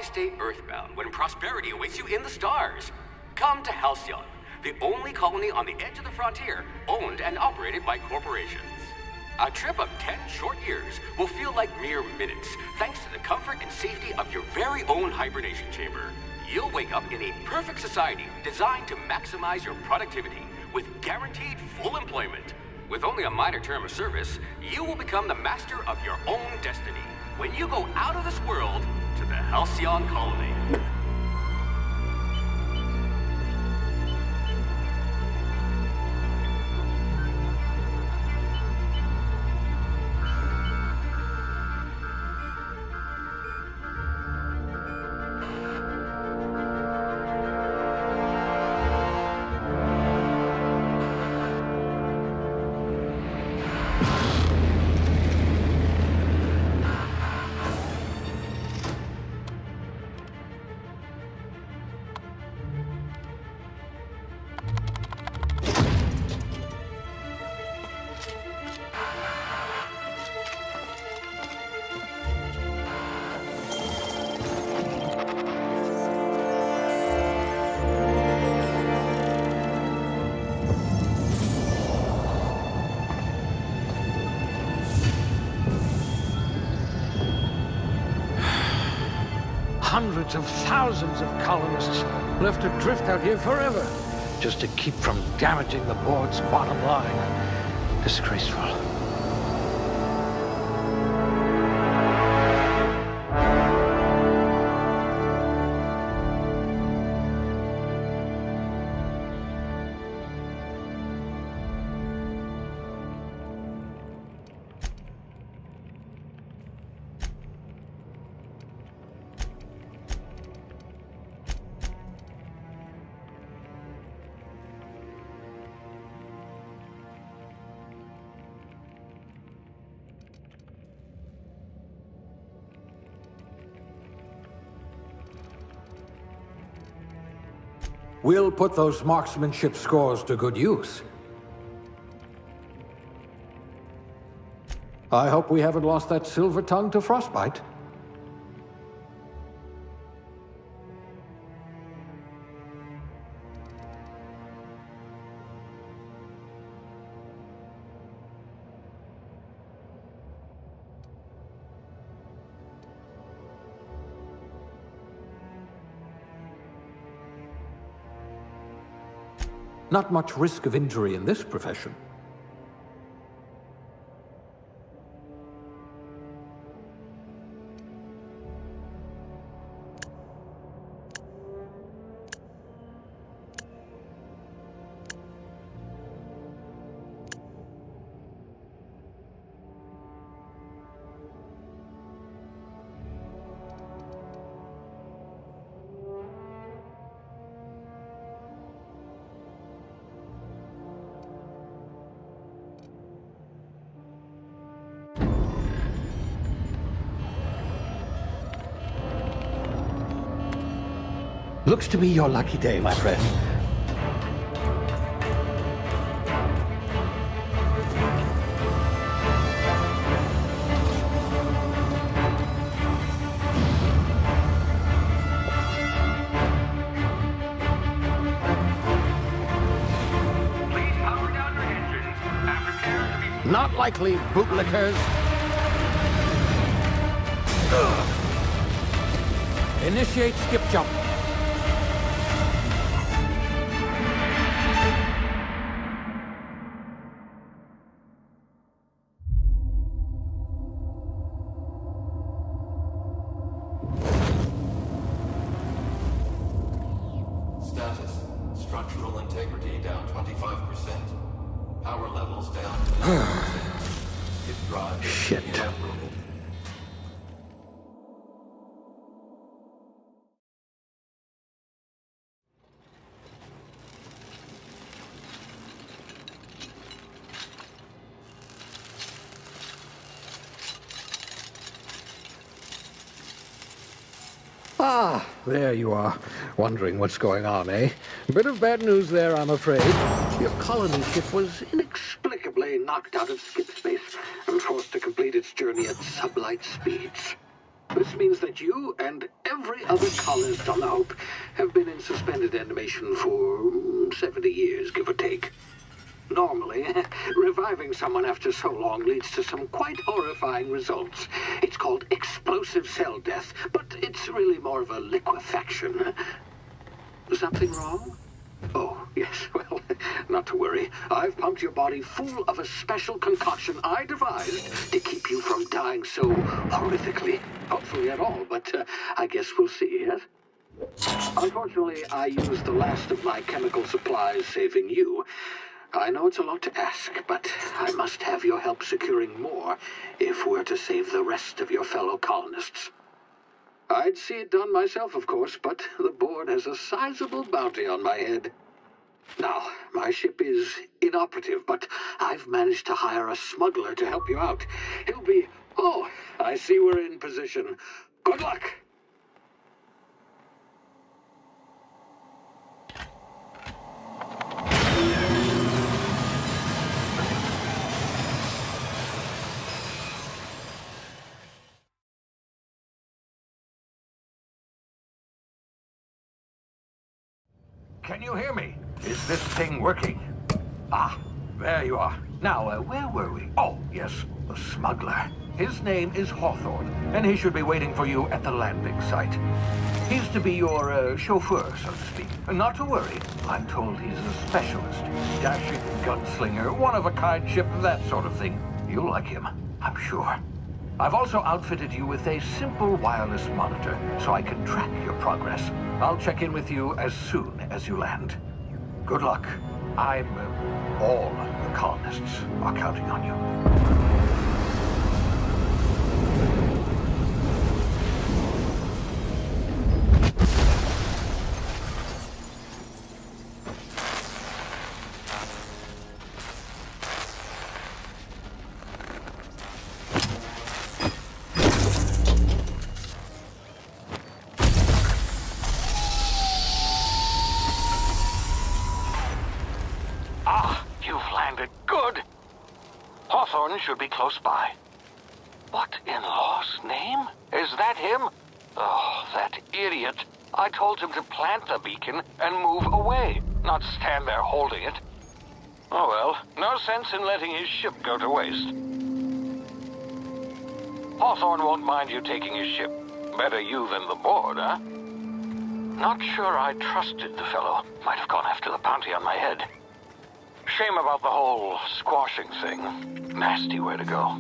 stay earthbound when prosperity awaits you in the stars? Come to Halcyon, the only colony on the edge of the frontier, owned and operated by corporations. A trip of 10 short years will feel like mere minutes, thanks to the comfort and safety of your very own hibernation chamber. You'll wake up in a perfect society designed to maximize your productivity with guaranteed full employment. With only a minor term of service, you will become the master of your own destiny when you go out of this world to the Halcyon Colony. Hundreds of thousands of colonists left adrift out here forever, just to keep from damaging the board's bottom line. Disgraceful. We'll put those marksmanship scores to good use. I hope we haven't lost that silver tongue to frostbite. Not much risk of injury in this profession. Looks to be your lucky day, my friend. Please power down your engines and prepare to be... Not likely, bootlickers. Initiate skip jump. Status. Structural integrity down 25%. Power levels down to 90%. His drive is Shit. inoperable. Ah, there you are. Wondering what's going on, eh? Bit of bad news there, I'm afraid. Your colony ship was inexplicably knocked out of skip space and forced to complete its journey at sublight speeds. This means that you and every other colonist on the Hope have been in suspended animation for 70 years, give or take. Normally, reviving someone after so long leads to some quite horrifying results. It's called explosive cell death, but it's really more of a liquefaction. Something wrong? Oh, yes, well, not to worry. I've pumped your body full of a special concoction I devised to keep you from dying so horrifically. Hopefully at all, but I guess we'll see, yes? Unfortunately, I used the last of my chemical supplies saving you. I know it's a lot to ask, but I must have your help securing more if we're to save the rest of your fellow colonists. I'd see it done myself, of course, but the board has a sizable bounty on my head. Now, my ship is inoperative, but I've managed to hire a smuggler to help you out. He'll be... Oh, I see we're in position. Good luck! Can you hear me? Is this thing working? Ah, there you are. Now, where were we? Oh, yes, the smuggler. His name is Hawthorne, and he should be waiting for you at the landing site. He's to be your chauffeur, so to speak. Not to worry. I'm told he's a specialist. Dashing gunslinger, one-of-a-kind ship, that sort of thing. You'll like him, I'm sure. I've also outfitted you with a simple wireless monitor, so I can track your progress. I'll check in with you as soon as you land. Good luck. All the colonists are counting on you. Hawthorne should be close by. What in law's name? Is that him? Oh, that idiot. I told him to plant the beacon and move away, not stand there holding it. Oh well, no sense in letting his ship go to waste. Hawthorne won't mind you taking his ship. Better you than the board, huh? Not sure I trusted the fellow. Might have gone after the bounty on my head. Shame about the whole squashing thing. Nasty way to go.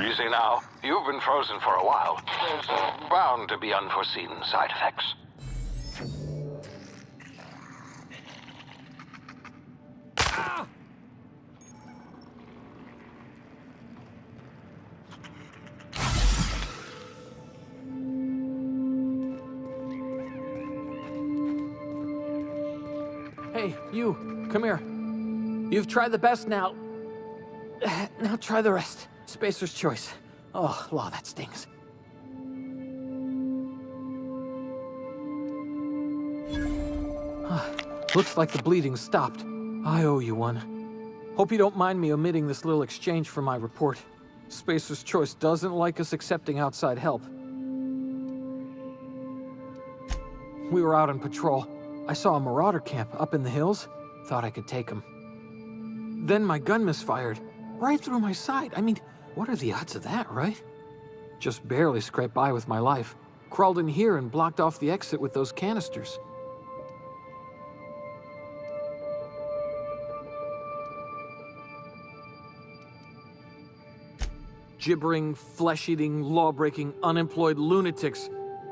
Easy now. You've been frozen for a while. There's bound to be unforeseen side effects. Ah! Hey, you, come here. You've tried the best now. Now try the rest. Spacer's choice. Oh, law, that stings. Looks like the bleeding stopped. I owe you one. Hope you don't mind me omitting this little exchange from my report. Spacer's Choice doesn't like us accepting outside help. We were out on patrol. I saw a marauder camp up in the hills. Thought I could take him. Then my gun misfired. Right through my side. I mean, what are the odds of that, right? Just barely scraped by with my life. Crawled in here and blocked off the exit with those canisters. Gibbering, flesh-eating, law-breaking, unemployed lunatics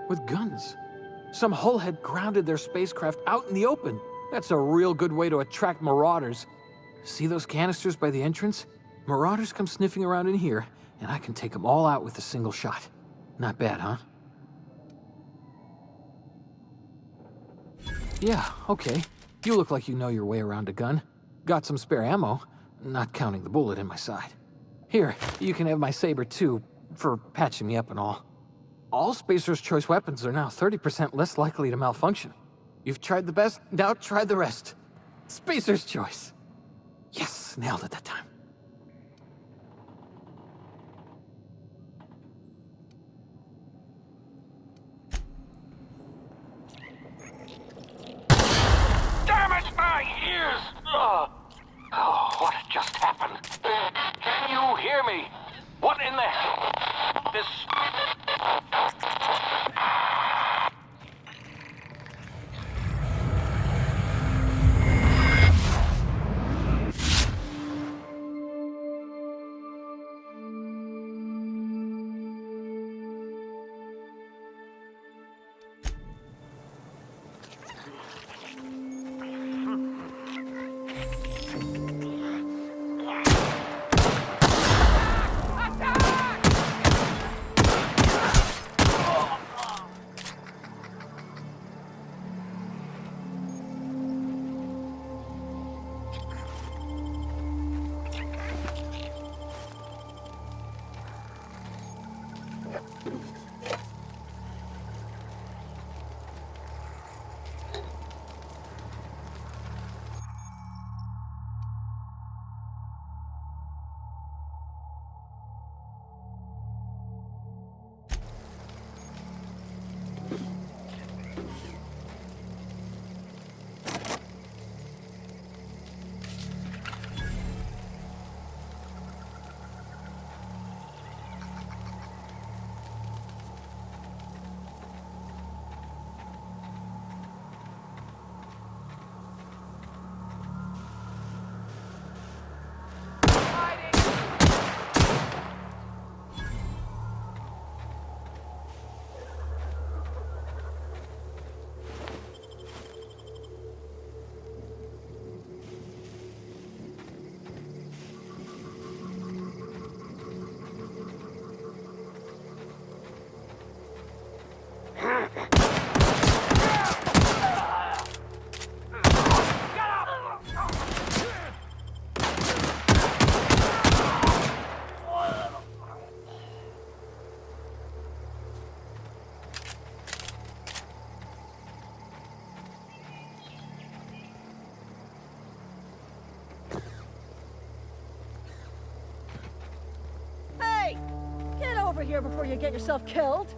with guns. Some hullhead grounded their spacecraft out in the open. That's a real good way to attract marauders. See those canisters by the entrance? Marauders come sniffing around in here, and I can take them all out with a single shot. Not bad, huh? Yeah, okay. You look like you know your way around a gun. Got some spare ammo, not counting the bullet in my side. Here, you can have my saber too, for patching me up and all. All Spacer's Choice weapons are now 30% less likely to malfunction. You've tried the best, now try the rest. Spacer's Choice. Yes, nailed it that time. Damn it, my ears! Oh, what just happened? Can you hear me? What in the hell? This... Over here before you get yourself killed.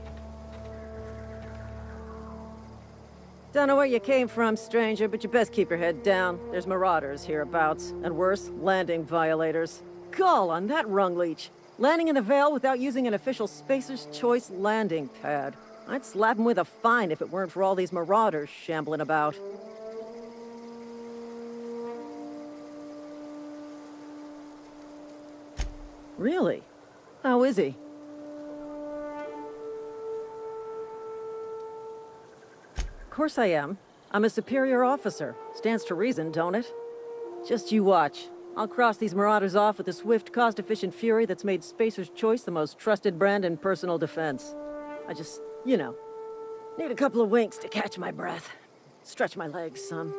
Don't know where you came from, stranger, but you best keep your head down. There's marauders hereabouts, and worse, landing violators. Gall on that rung leech. Landing in the Vale without using an official Spacer's Choice landing pad. I'd slap him with a fine if it weren't for all these marauders shambling about. Really? How is he? Of course I am. I'm a superior officer. Stands to reason, don't it? Just you watch. I'll cross these marauders off with a swift, cost-efficient fury that's made Spacer's Choice the most trusted brand in personal defense. I just, you know, need a couple of winks to catch my breath. Stretch my legs, son.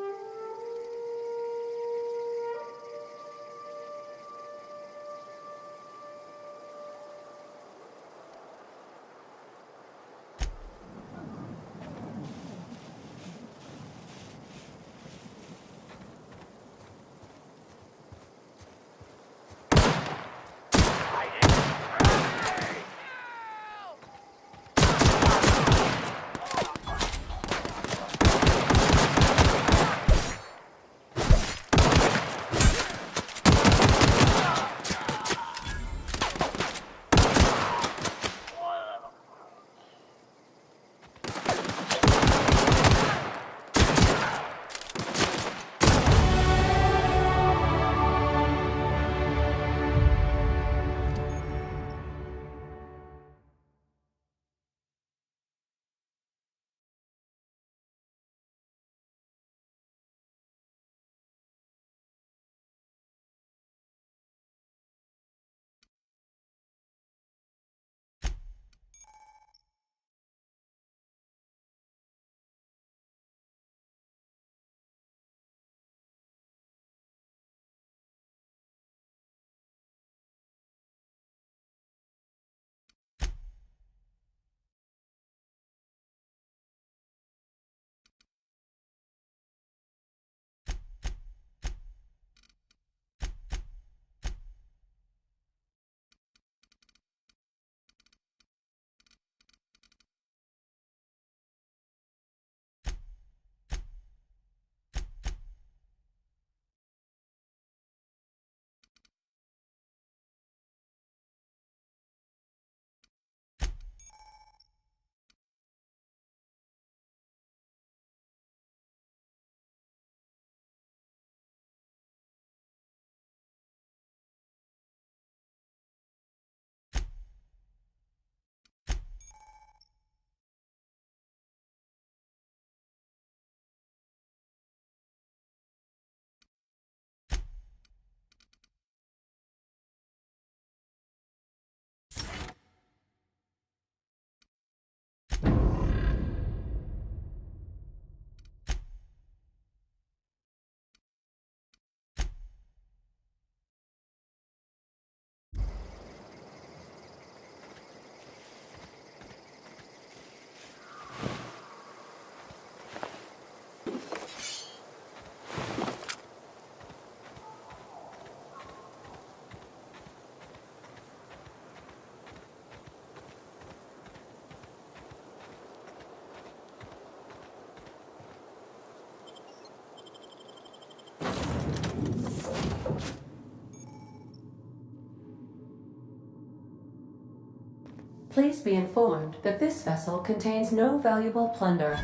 Please be informed that this vessel contains no valuable plunder.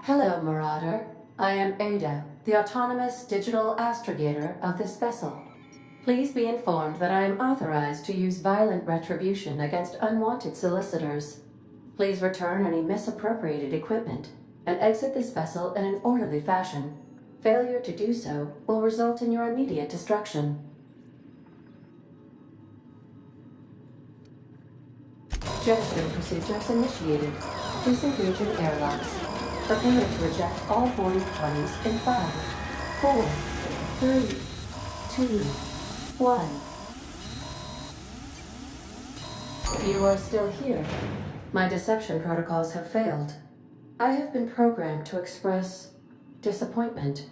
Hello, Marauder. I am Ada, the autonomous digital astrogator of this vessel. Please be informed that I am authorized to use violent retribution against unwanted solicitors. Please return any misappropriated equipment and exit this vessel in an orderly fashion. Failure to do so will result in your immediate destruction. Jettison procedures initiated. Please engage in airlocks. Prepare to reject all boarding parties in 5, 4, 3, 2, 1. You are still here. My deception protocols have failed. I have been programmed to express disappointment.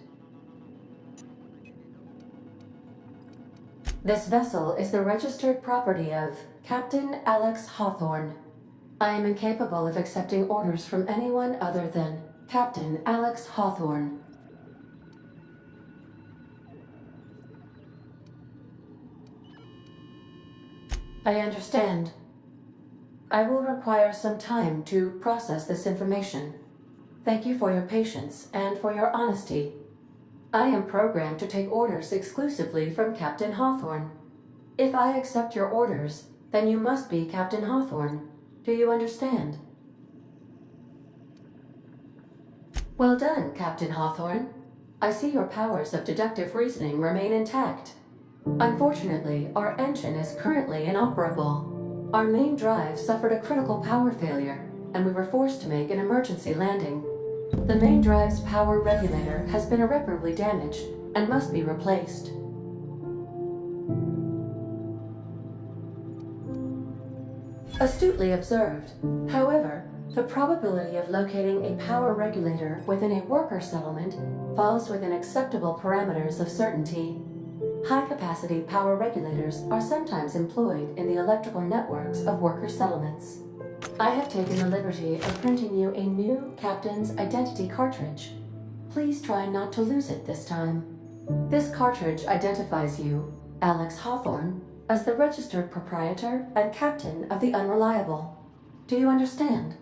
This vessel is the registered property of Captain Alex Hawthorne. I am incapable of accepting orders from anyone other than Captain Alex Hawthorne. I understand. I will require some time to process this information. Thank you for your patience and for your honesty. I am programmed to take orders exclusively from Captain Hawthorne. If I accept your orders, then you must be Captain Hawthorne. Do you understand? Well done, Captain Hawthorne. I see your powers of deductive reasoning remain intact. Unfortunately, our engine is currently inoperable. Our main drive suffered a critical power failure, and we were forced to make an emergency landing. The main drive's power regulator has been irreparably damaged and must be replaced. Astutely observed. However, the probability of locating a power regulator within a worker settlement falls within acceptable parameters of certainty. High-capacity power regulators are sometimes employed in the electrical networks of worker settlements. I have taken the liberty of printing you a new Captain's Identity cartridge. Please try not to lose it this time. This cartridge identifies you, Alex Hawthorne, as the registered proprietor and captain of the Unreliable. Do you understand?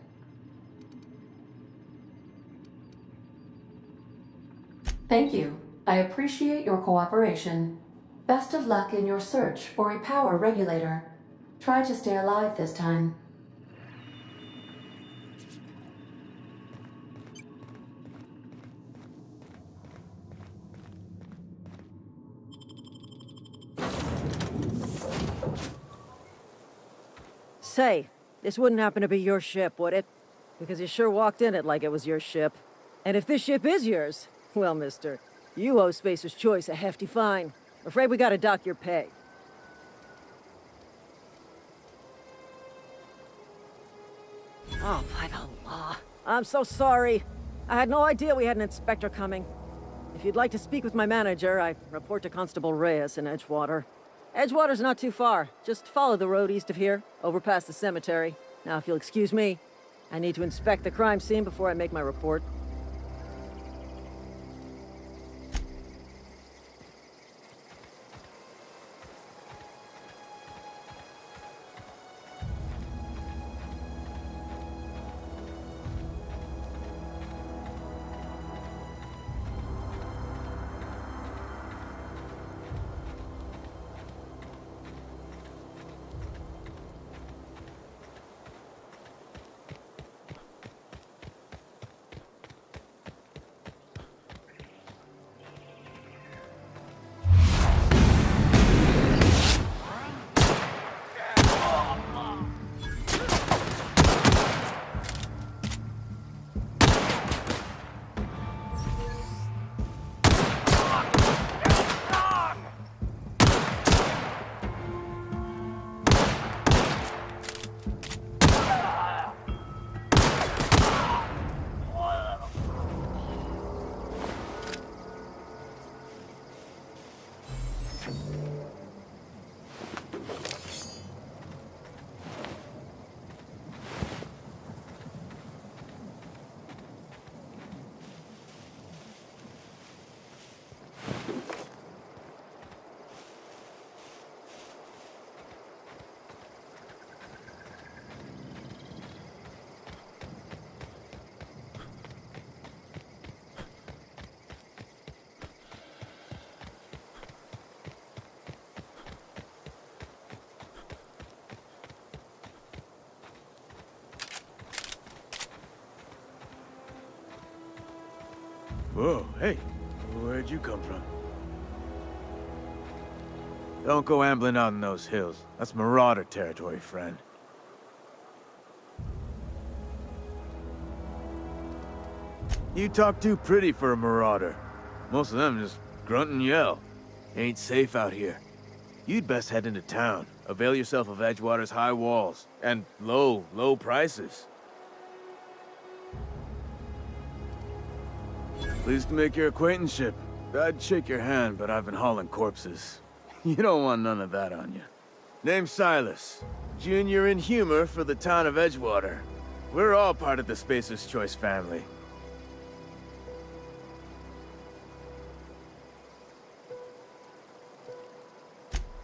Thank you. I appreciate your cooperation. Best of luck in your search for a power regulator. Try to stay alive this time. Say, this wouldn't happen to be your ship, would it? Because you sure walked in it like it was your ship. And if this ship is yours, well, mister, you owe Spacer's Choice a hefty fine. Afraid we gotta dock your pay. Oh, by the law. I'm so sorry. I had no idea we had an inspector coming. If you'd like to speak with my manager, I report to Constable Reyes in Edgewater. Edgewater's not too far. Just follow the road east of here, over past the cemetery. Now, if you'll excuse me, I need to inspect the crime scene before I make my report. Whoa, hey, where'd you come from? Don't go ambling out in those hills. That's Marauder territory, friend. You talk too pretty for a Marauder. Most of them just grunt and yell. Ain't safe out here. You'd best head into town. Avail yourself of Edgewater's high walls. And low prices. Pleased to make your acquaintanceship. I'd shake your hand, but I've been hauling corpses. You don't want none of that on you. Name's Silas. Junior in humor for the town of Edgewater. We're all part of the Spacer's Choice family.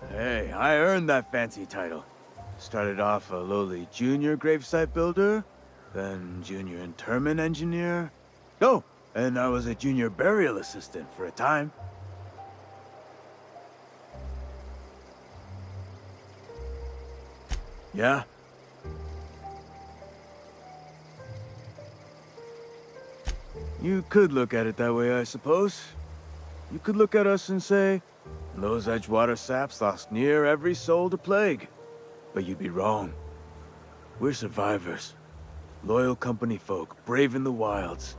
Hey, I earned that fancy title. Started off a lowly junior gravesite builder, then junior interment engineer. Oh, and I was a junior burial assistant for a time. Yeah? You could look at it that way, I suppose. You could look at us and say, those Edgewater saps lost near every soul to plague. But you'd be wrong. We're survivors. Loyal company folk, brave in the wilds.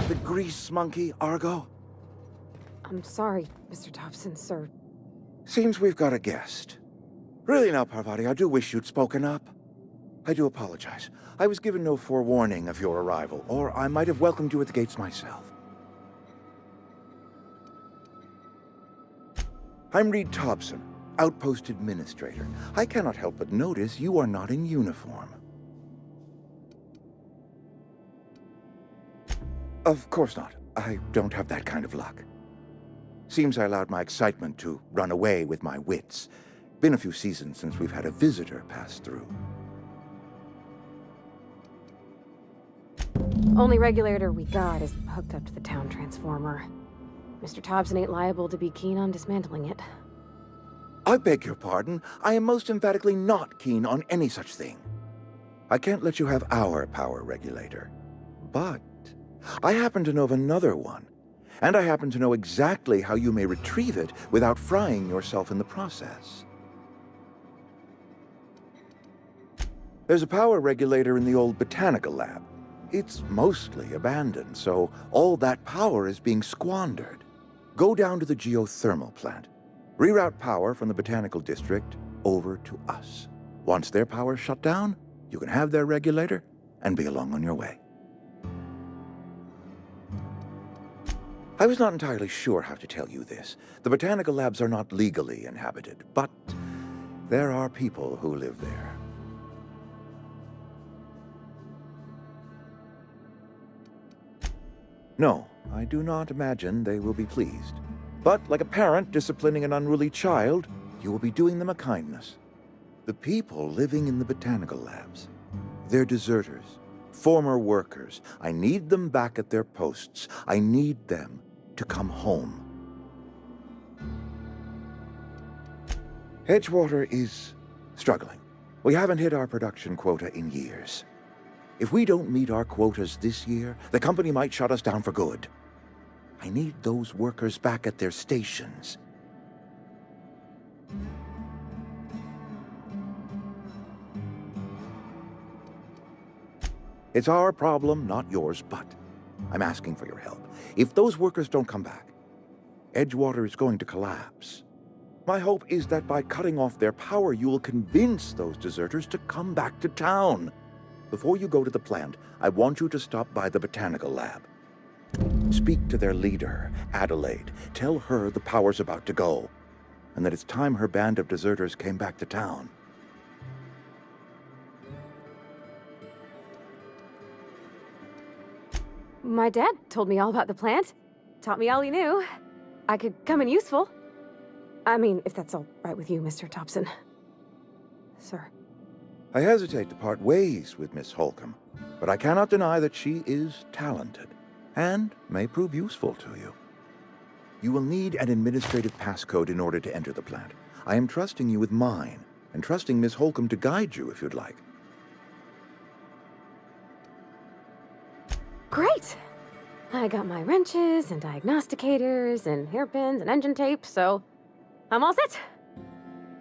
The grease monkey, Argo? I'm sorry, Mr. Dobson, sir. Seems we've got a guest. Really now, Parvati, I do wish you'd spoken up. I do apologize. I was given no forewarning of your arrival, or I might have welcomed you at the gates myself. I'm Reed Thompson, Outpost Administrator. I cannot help but notice you are not in uniform. Of course not. I don't have that kind of luck. Seems I allowed my excitement to run away with my wits. Been a few seasons since we've had a visitor pass through. Only regulator we got is hooked up to the town transformer. Mr. Thompson ain't liable to be keen on dismantling it. I beg your pardon. I am most emphatically not keen on any such thing. I can't let you have our power regulator. But I happen to know of another one, and I happen to know exactly how you may retrieve it without frying yourself in the process. There's a power regulator in the old botanical lab. It's mostly abandoned, so all that power is being squandered. Go down to the geothermal plant. Reroute power from the botanical district over to us. Once their power's shut down, you can have their regulator and be along on your way. I was not entirely sure how to tell you this. The botanical labs are not legally inhabited, but there are people who live there. No, I do not imagine they will be pleased. But like a parent disciplining an unruly child, you will be doing them a kindness. The people living in the botanical labs, they're deserters, former workers. I need them back at their posts. I need them to come home. Edgewater is struggling. We haven't hit our production quota in years. If we don't meet our quotas this year, the company might shut us down for good. I need those workers back at their stations. It's our problem, not yours, but I'm asking for your help. If those workers don't come back, Edgewater is going to collapse. My hope is that by cutting off their power, you will convince those deserters to come back to town. Before you go to the plant, I want you to stop by the botanical lab. Speak to their leader, Adelaide. Tell her the power's about to go, and that it's time her band of deserters came back to town. My dad told me all about the plant. Taught me all he knew. I could come in useful. I mean, if that's all right with you, Mr. Thompson. Sir. I hesitate to part ways with Miss Holcomb, but I cannot deny that she is talented and may prove useful to you. You will need an administrative passcode in order to enter the plant. I am trusting you with mine, and trusting Miss Holcomb to guide you if you'd like. Great! I got my wrenches and diagnosticators and hairpins and engine tape, so I'm all set.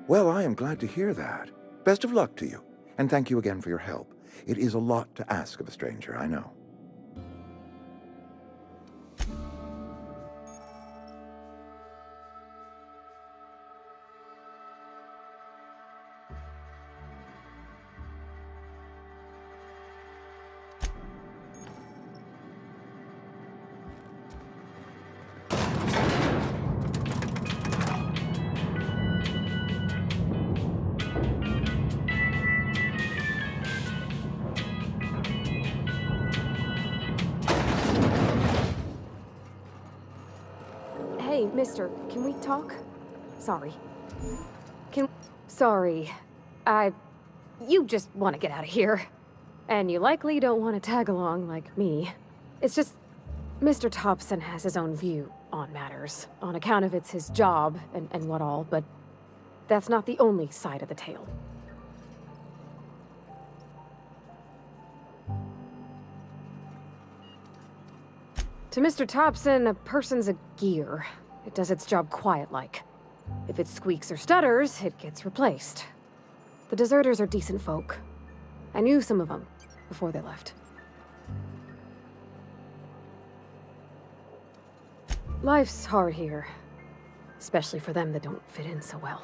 Well, I am glad to hear that. Best of luck to you, and thank you again for your help. It is a lot to ask of a stranger, I know. Hey, mister, can we talk? Sorry. Sorry. You just want to get out of here. And you likely don't want to tag along like me. It's just, Mr. Thompson has his own view on matters, on account of it's his job and what all, but that's not the only side of the tale. To Mr. Thompson, a person's a gear. It does its job quiet-like. If it squeaks or stutters, it gets replaced. The deserters are decent folk. I knew some of them before they left. Life's hard here, especially for them that don't fit in so well.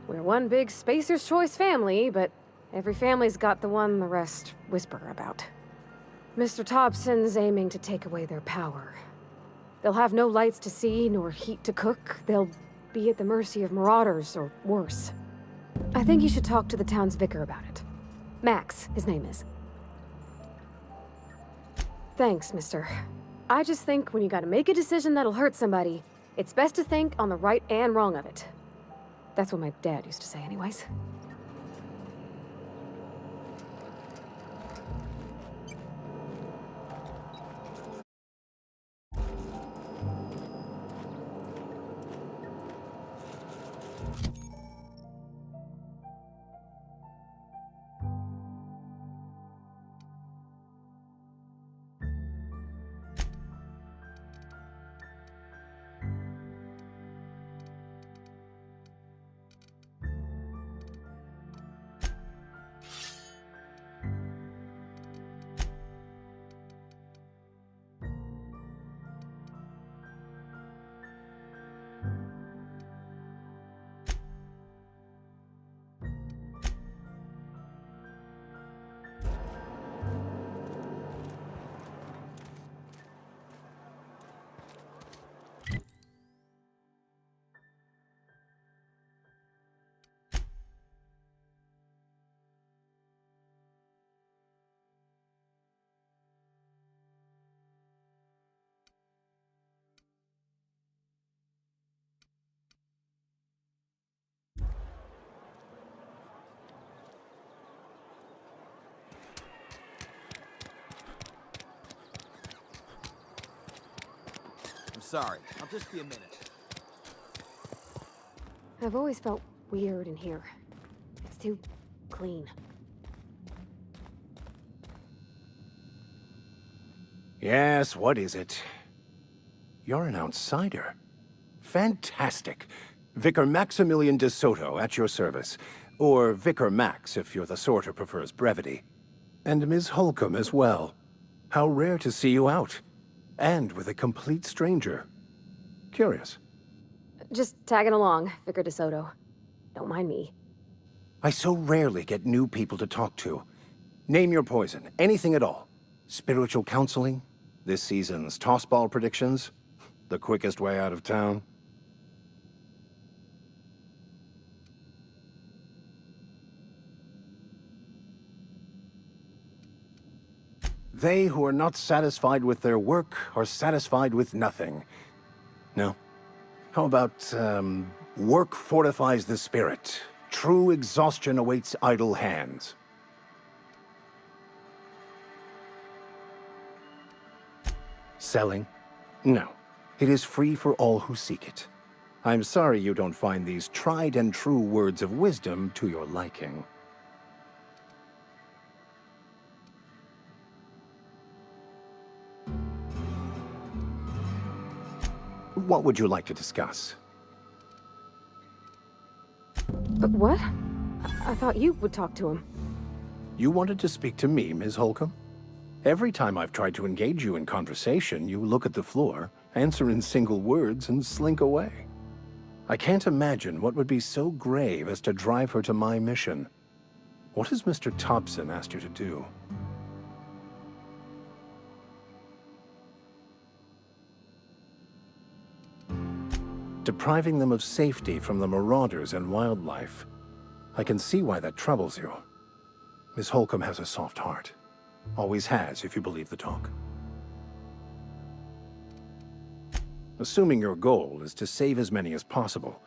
We're one big Spacer's Choice family, but every family's got the one the rest whisper about. Mr. Thompson's aiming to take away their power. They'll have no lights to see, nor heat to cook. They'll be at the mercy of marauders, or worse. I think you should talk to the town's vicar about it. Max, his name is. Thanks, mister. I just think when you gotta make a decision that'll hurt somebody, it's best to think on the right and wrong of it. That's what my dad used to say anyways. Sorry, I'll just be a minute. I've always felt weird in here. It's too clean. Yes, what is it? You're an outsider. Fantastic. Vicar Maximilian de Soto, at your service. Or Vicar Max, if you're the sort who prefers brevity. And Ms. Holcomb as well. How rare to see you out. And with a complete stranger. Curious. Just tagging along, Vicar DeSoto. Don't mind me. I so rarely get new people to talk to. Name your poison, anything at all. Spiritual counseling? This season's tossball predictions? The quickest way out of town? They who are not satisfied with their work are satisfied with nothing. No? How about, work fortifies the spirit. True exhaustion awaits idle hands. Selling? No. It is free for all who seek it. I'm sorry you don't find these tried and true words of wisdom to your liking. What would you like to discuss? But what? I thought you would talk to him. You wanted to speak to me, Ms. Holcomb? Every time I've tried to engage you in conversation, you look at the floor, answer in single words, and slink away. I can't imagine what would be so grave as to drive her to my mission. What has Mr. Thompson asked you to do? Depriving them of safety from the marauders and wildlife. I can see why that troubles you. Miss Holcomb has a soft heart. Always has, if you believe the talk. Assuming your goal is to save as many as possible,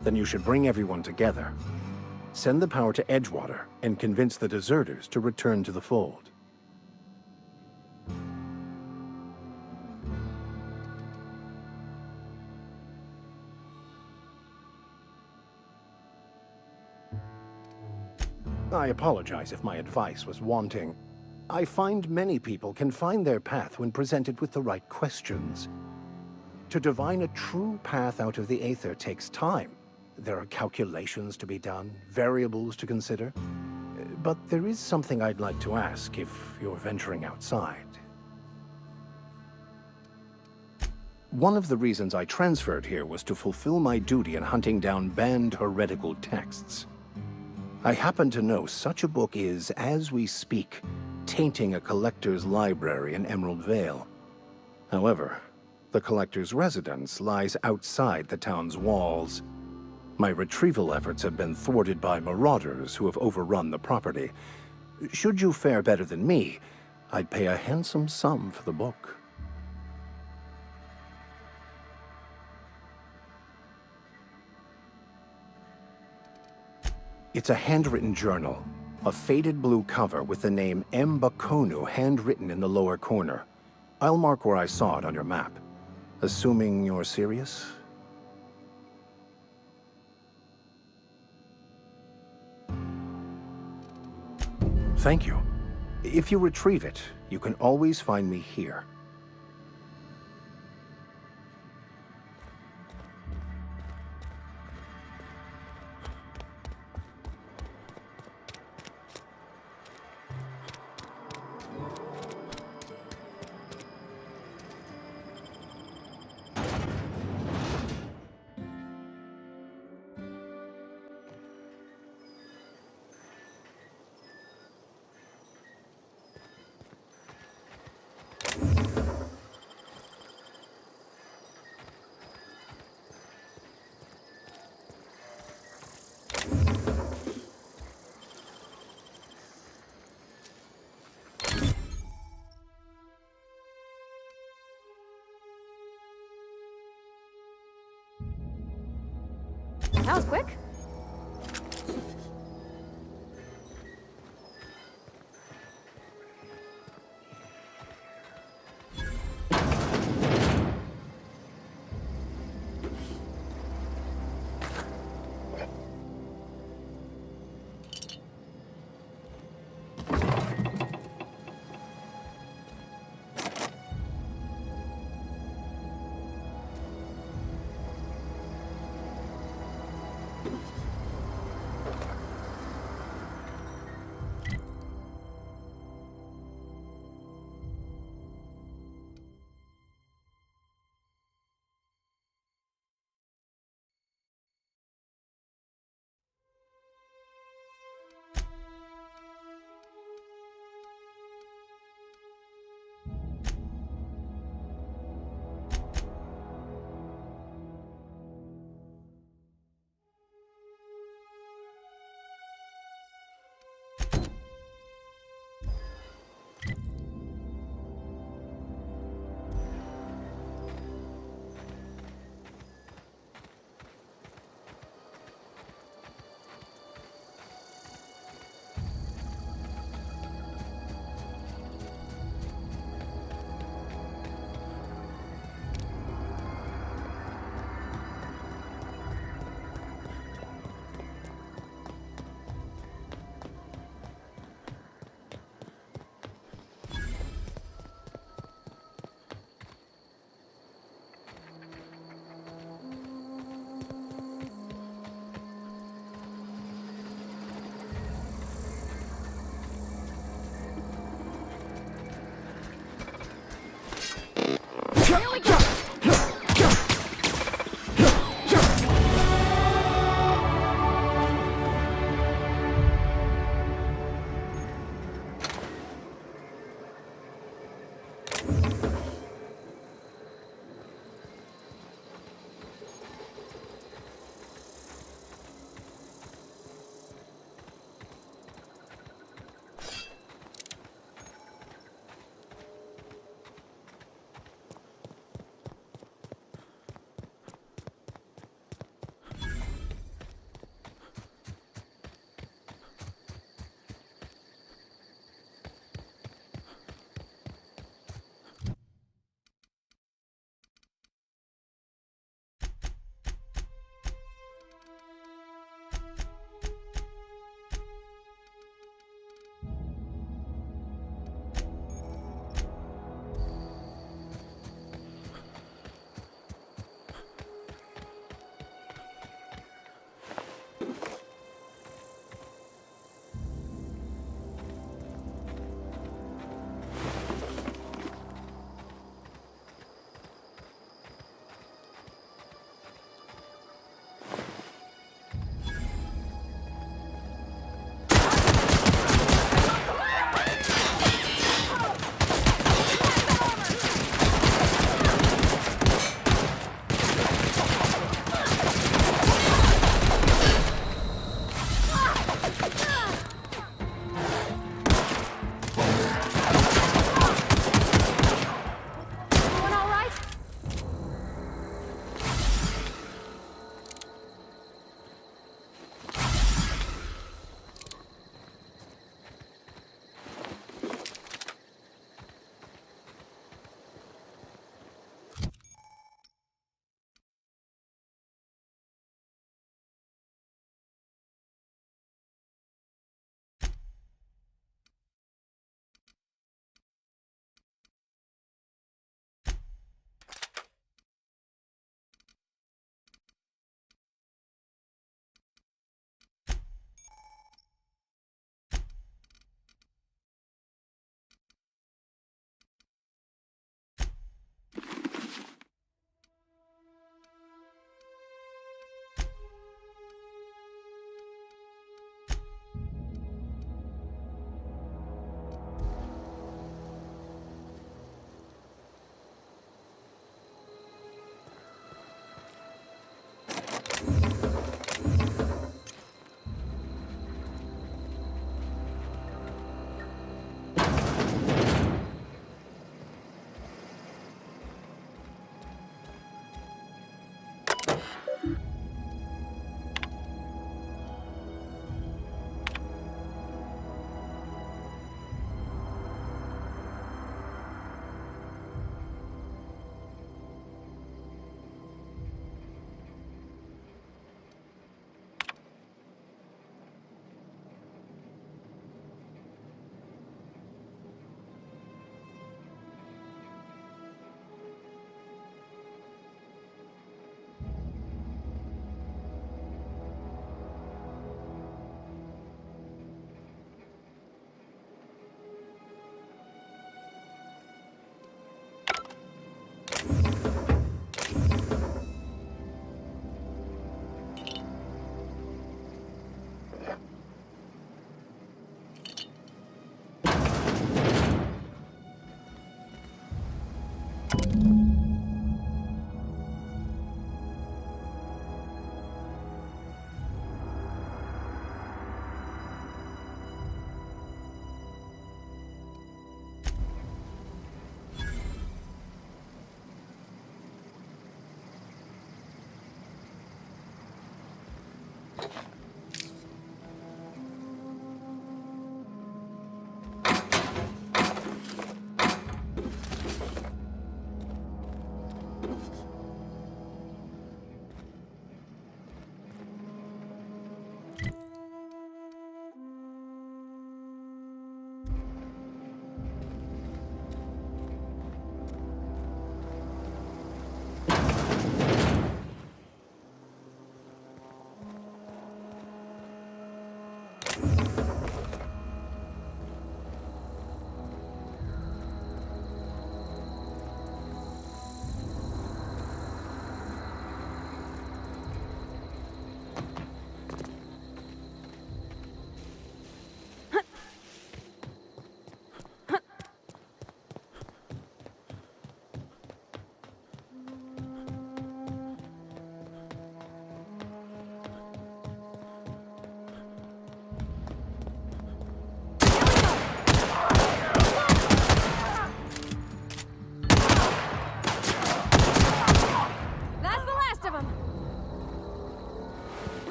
then you should bring everyone together. Send the power to Edgewater and convince the deserters to return to the fold. I apologize if my advice was wanting. I find many people can find their path when presented with the right questions. To divine a true path out of the Aether takes time. There are calculations to be done, variables to consider. But there is something I'd like to ask if you're venturing outside. One of the reasons I transferred here was to fulfill my duty in hunting down banned heretical texts. I happen to know such a book is, as we speak, tainting a collector's library in Emerald Vale. However, the collector's residence lies outside the town's walls. My retrieval efforts have been thwarted by marauders who have overrun the property. Should you fare better than me, I'd pay a handsome sum for the book. It's a handwritten journal, a faded blue cover with the name M. Bakonu handwritten in the lower corner. I'll mark where I saw it on your map. Assuming you're serious? Thank you. If you retrieve it, you can always find me here. That was quick.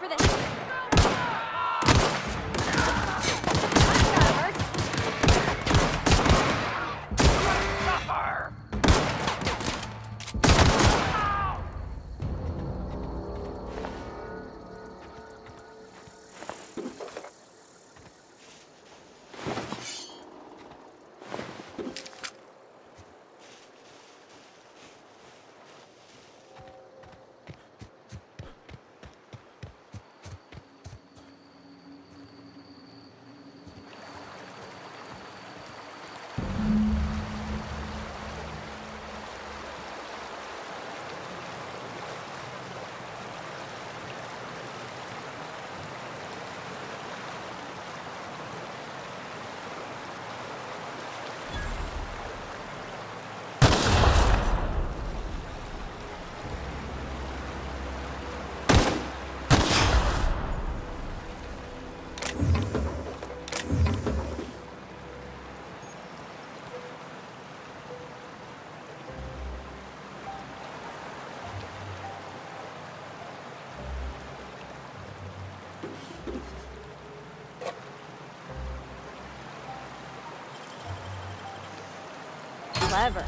for this. That hurts. Clever.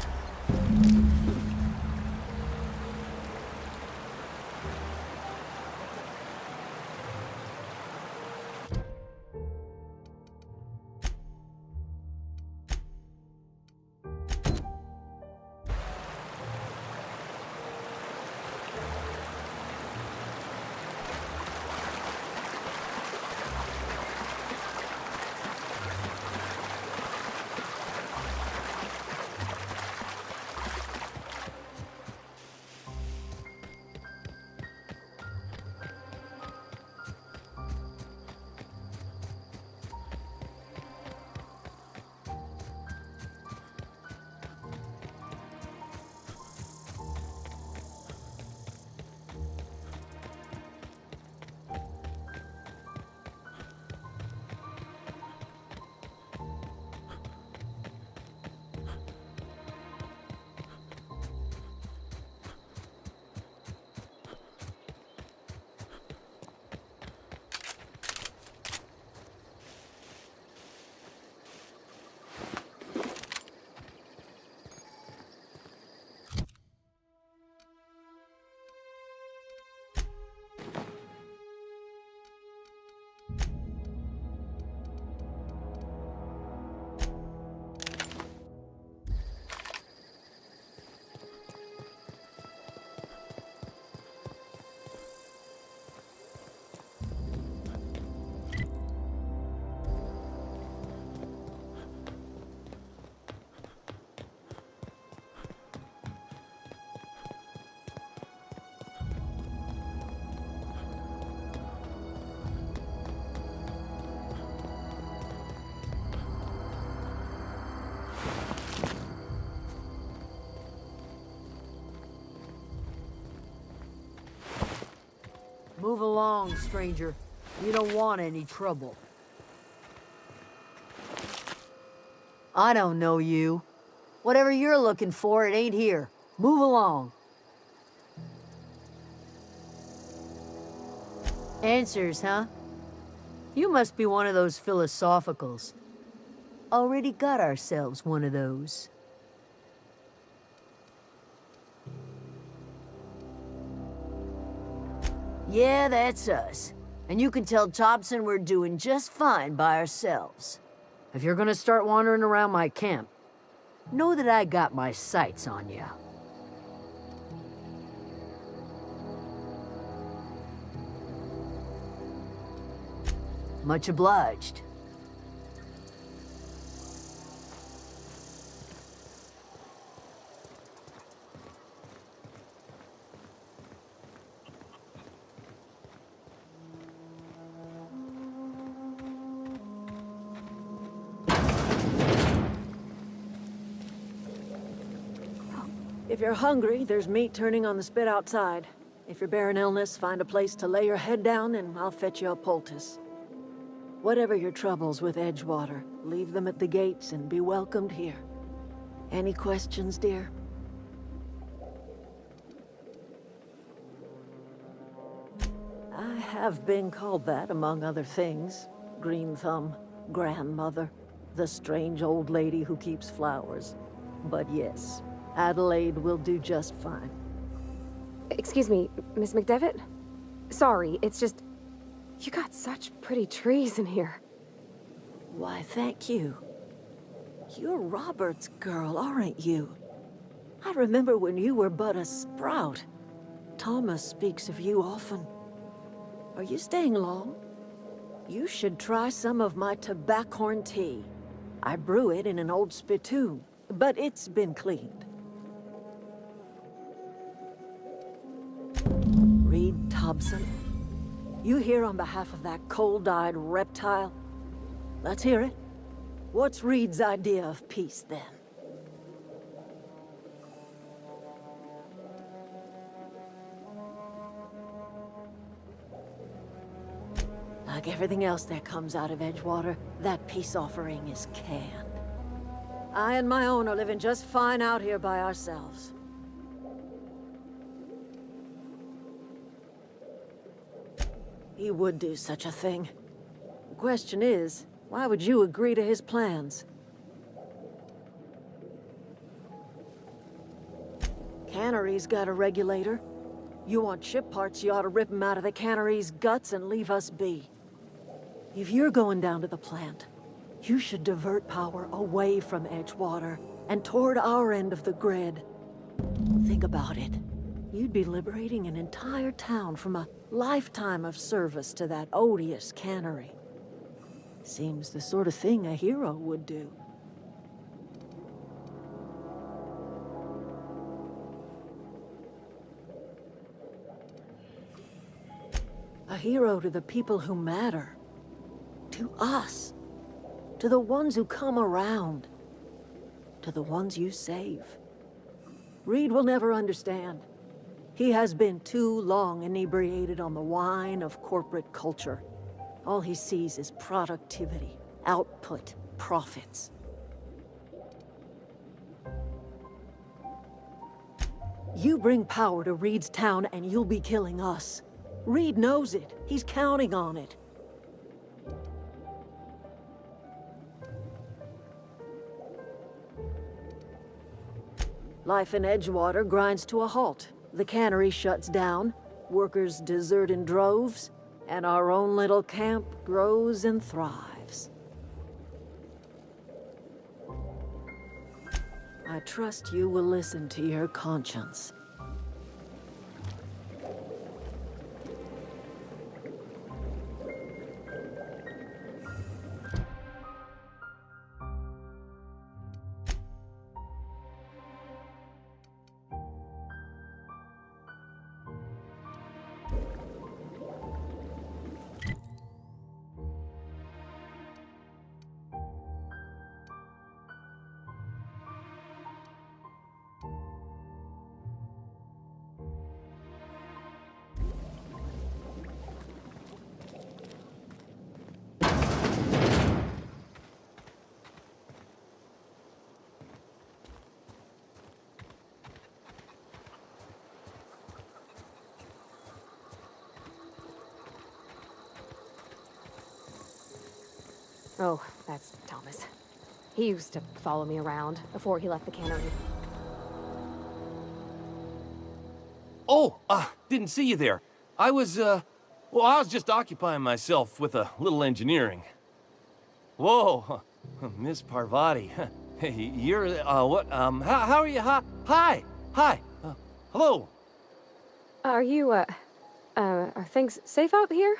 Move along, stranger. You don't want any trouble. I don't know you. Whatever you're looking for, it ain't here. Move along. Answers, huh? You must be one of those philosophicals. Already got ourselves one of those. Yeah, that's us. And you can tell Thompson we're doing just fine by ourselves. If you're gonna start wandering around my camp, know that I got my sights on you. Much obliged. If you're hungry, there's meat turning on the spit outside. If you're bearing illness, find a place to lay your head down and I'll fetch you a poultice. Whatever your troubles with Edgewater, leave them at the gates and be welcomed here. Any questions, dear? I have been called that, among other things. Green Thumb, grandmother, the strange old lady who keeps flowers. But yes, Adelaide will do just fine. Excuse me, Miss McDevitt? Sorry, it's just... You got such pretty trees in here. Why, thank you. You're Robert's girl, aren't you? I remember when you were but a sprout. Thomas speaks of you often. Are you staying long? You should try some of my tobaccorn tea. I brew it in an old spittoon, but it's been cleaned. Reed Thompson, you here on behalf of that cold-eyed reptile? Let's hear it. What's Reed's idea of peace, then? Like everything else that comes out of Edgewater, that peace offering is canned. I and my own are living just fine out here by ourselves. He would do such a thing. The question is, why would you agree to his plans? Cannery's got a regulator. You want ship parts, you ought to rip him out of the cannery's guts and leave us be. If you're going down to the plant, you should divert power away from Edgewater and toward our end of the grid. Think about it. You'd be liberating an entire town from a lifetime of service to that odious cannery. Seems the sort of thing a hero would do. A hero to the people who matter. To us. To the ones who come around. To the ones you save. Reed will never understand. He has been too long inebriated on the wine of corporate culture. All he sees is productivity, output, profits. You bring power to Reed's town and you'll be killing us. Reed knows it. He's counting on it. Life in Edgewater grinds to a halt. The cannery shuts down, workers desert in droves, and our own little camp grows and thrives. I trust you will listen to your conscience. Oh, that's Thomas. He used to follow me around before he left the cannery. Oh, didn't see you there. I was just occupying myself with a little engineering. Whoa, Miss Parvati. Hey, you're, what, how are you? Hi, hello. Are you, are things safe out here?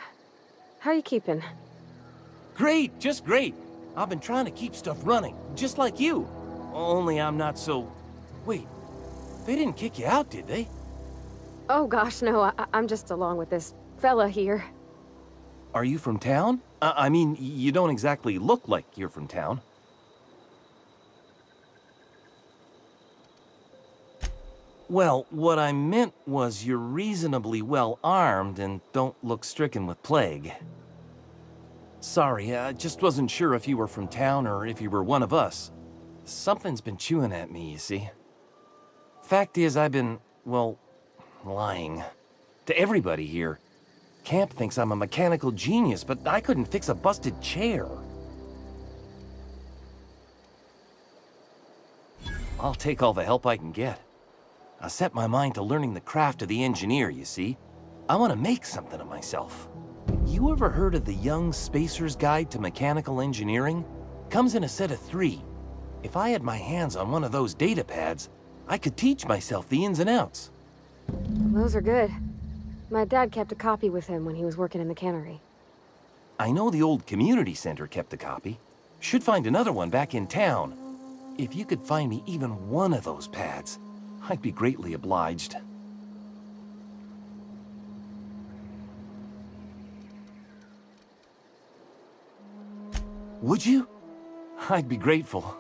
How are you keeping? Great, just great. I've been trying to keep stuff running, just like you. Only I'm not so... Wait, they didn't kick you out, did they? Oh gosh, no, I'm just along with this fella here. Are you from town? I mean, you don't exactly look like you're from town. Well, what I meant was you're reasonably well armed and don't look stricken with plague. Sorry, I just wasn't sure if you were from town or if you were one of us. Something's been chewing at me, you see. Fact is, I've been, well, lying. To everybody here. Camp thinks I'm a mechanical genius, but I couldn't fix a busted chair. I'll take all the help I can get. I set my mind to learning the craft of the engineer, you see. I want to make something of myself. You ever heard of the Young Spacer's Guide to Mechanical Engineering? Comes in a set of 3. If I had my hands on one of those data pads, I could teach myself the ins and outs. Those are good. My dad kept a copy with him when he was working in the cannery. I know the old community center kept a copy. Should find another one back in town. If you could find me even one of those pads, I'd be greatly obliged. Would you? I'd be grateful.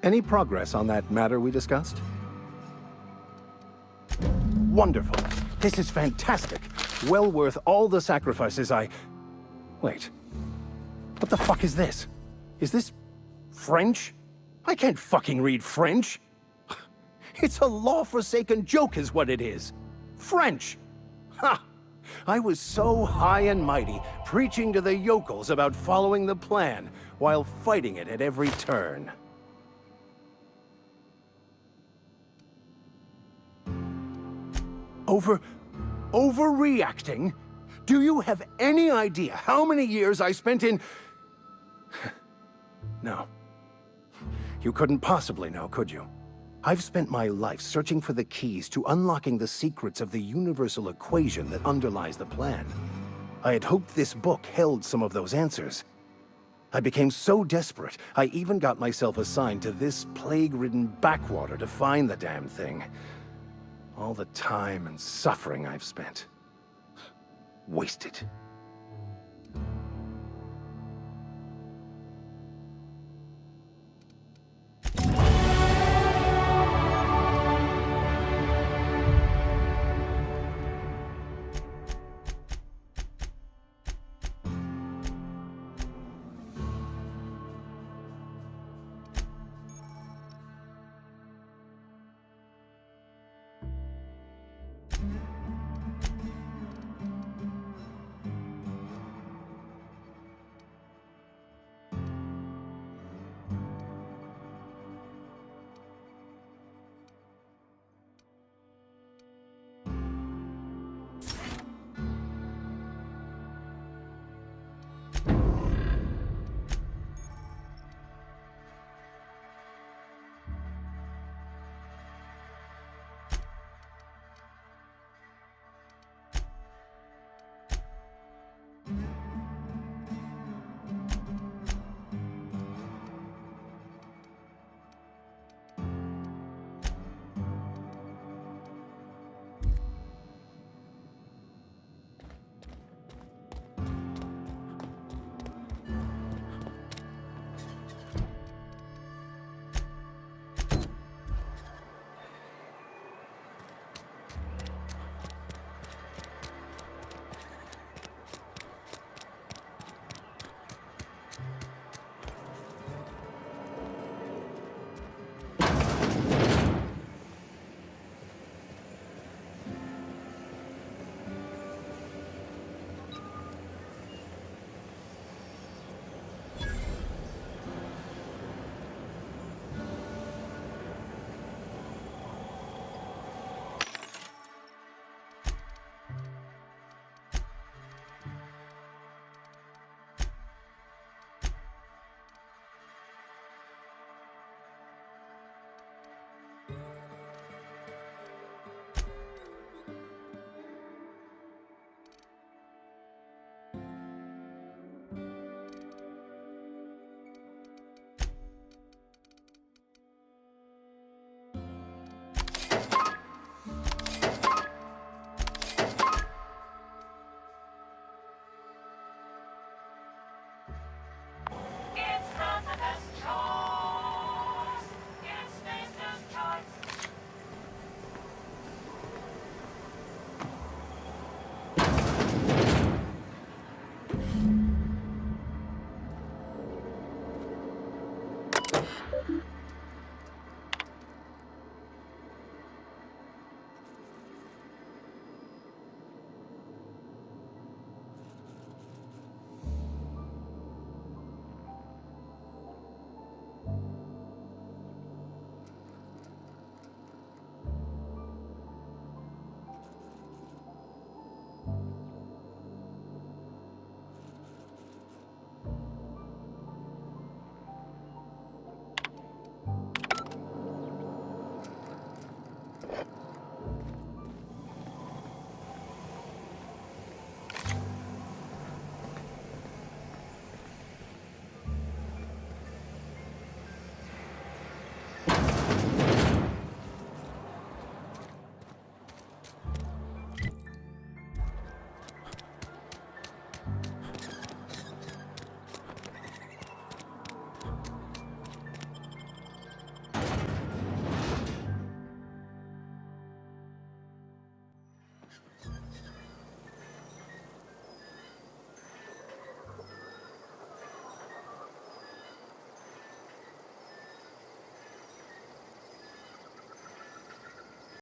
Any progress on that matter we discussed? Wonderful. This is fantastic. Well worth all the sacrifices I... Wait. What the fuck is this? Is this... French? I can't fucking read French. It's a law-forsaken joke is what it is. French! Ha! I was so high and mighty, preaching to the yokels about following the plan, while fighting it at every turn. Overreacting? Do you have any idea how many years I spent in... No. You couldn't possibly know, could you? I've spent my life searching for the keys to unlocking the secrets of the universal equation that underlies the plan. I had hoped this book held some of those answers. I became so desperate, I even got myself assigned to this plague-ridden backwater to find the damn thing. All the time and suffering I've spent. Wasted.